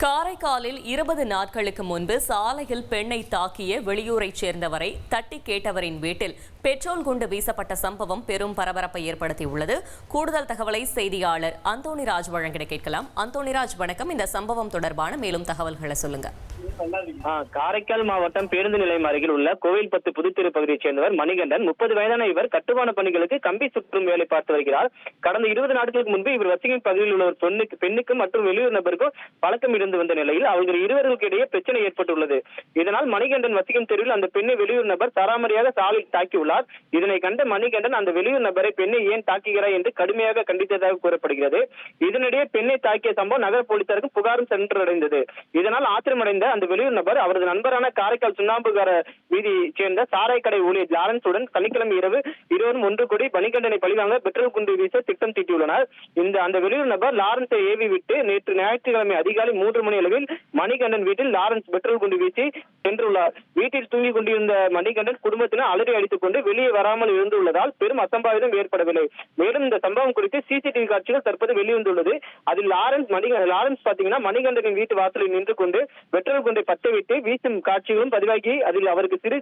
காரைக்காலில் 20 நாட்களுக்கு முன்பு சாலையில் பெண்ணை தாக்கிய வெளியூரைச் சேர்ந்தவரை தட்டி கேட்டவரின் வீட்டில் பெட்ரோல் குண்டு வீசப்பட்ட சம்பவம் பெரும் பரபரப்பை ஏற்படுத்தியுள்ளது. கூடுதல் தகவலை செய்தியாளர் அந்தோணிராஜ் வழங்கிட கேட்கலாம். அந்தோணிராஜ், வணக்கம். இந்த சம்பவம் தொடர்பான மேலும் தகவல்களை சொல்லுங்க. காரைக்கால் மாவட்டம் பேருந்து நிலையம் அருகில் உள்ள கோவில்பத்து புதுத்தெரு பகுதியைச் சேர்ந்தவர் மணிகண்டன். 30 வயதான இவர் கட்டுமான பணிகளுக்கு கம்பி சுற்றும் வேலை பார்த்து வருகிறார். கடந்த 20 நாட்களுக்கு முன்பு இவர் வசிக்கும் பகுதியில் உள்ள ஒரு பெண்ணுக்கும் மற்றும் வெளியூர் நபருக்கும் பழக்கம் இருந்து வந்த நிலையில் அவர்கள் இருவர்களுக்கு இடையே பிரச்சனை ஏற்பட்டுள்ளது. இதனால் மணிகண்டன் வசிக்கும் தெருவில் அந்த பெண்ணை வெளியூர் நபர் தராமரியாக சாலையில் தாக்கியுள்ளார். இதனை கண்ட மணிகண்டன் அந்த வெளியூர் நபரை பெண்ணை ஏன் தாக்குகிறார் என்று கடுமையாக கண்டித்ததாக கூறப்படுகிறது. இதனிடையே பெண்ணை தாக்கிய சம்பவம் நகர போலீசாருக்கு புகாரும் சென்றடைந்தது. இதனால் ஆத்திரமடைந்த அந்த வெளியூர் நபர் அவரது நண்பரான காரைக்கால் சுண்ணாம்புகார வீதியைச் சேர்ந்த சாராய் கடை ஊழியர் லாரன்ஸுடன் சனிக்கிழமை இரவு இருவரும் ஒன்று கூடி மணிகண்டனை பழிவாங்க பெட்ரோல் குண்டு வீச திட்டம் தீட்டியுள்ளனர். அந்த வெளியூர் நபர் லாரன்ஸை ஏவி விட்டு நேற்று ஞாயிற்றுக்கிழமை அதிகாலை 3 மணி அளவில் மணிகண்டன் வீட்டில் லாரன்ஸ் பெட்ரோல் குண்டு வீசி சென்றுள்ளார். வீட்டில் தூங்கிக் கொண்டிருந்த மணிகண்டன் குடும்பத்தினர் அலறி அடித்துக் கொண்டு வெளியே வராமல் இருந்துள்ளதால் பெரும் அசம்பாவிதம் ஏற்படவில்லை. மேலும் இந்த சம்பவம் குறித்து சிசிடிவி காட்சிகள் தற்போது வெளிவந்துள்ளது. அதில் லாரன்ஸ் பாத்தீங்கன்னா மணிகண்டனின் வீட்டு வாசலில் நின்று கொண்டு பெட்ரோல் குண்டை பற்றவிட்டு வீசும் காட்சிகளும் பதிவாகி அதில் அவருக்கு சிறு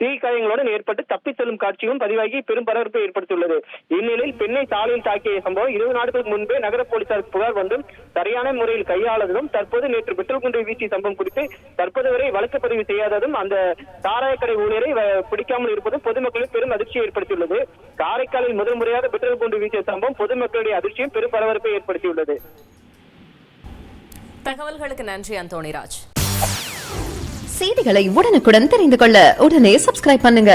தீக்காயங்களுடன் ஏற்பட்டு தப்பி செல்லும் காட்சியும் பதிவாகி பெரும் பரபரப்பை ஏற்படுத்தியுள்ளது. இந்நிலையில் பெண்ணை சாலையில் தாக்கிய சம்பவம் 20 நாட்களுக்கு முன்பே நகர போலீசாருக்கு புகார் வந்தும் சரியான முறையில் கையாளதும் தற்போது நேற்று பெட்ரோல் குண்டை வீசிய சம்பவம் குறித்து தற்போது வரை வழக்கு பதிவு செய்யாததும் அந்த சாராயக்கடை ஊழியரை பிடிக்காமல் இருப்பதும் பொதுமக்களில் பெரும் அதிர்ச்சியை ஏற்படுத்தியுள்ளது. காரைக்காலில் முதல் முறையாக பெட்ரோல் குண்டு வீசிய சம்பவம் பொதுமக்களுடைய அதிர்ச்சியும் பெரும் பரபரப்பை ஏற்படுத்தியுள்ளது. தகவல்களுக்கு நன்றி அந்தோணிராஜ். செய்திகளை உடனுக்குடன் தெரிந்து கொள்ள உடனே சப்ஸ்கிரைப் பண்ணுங்க.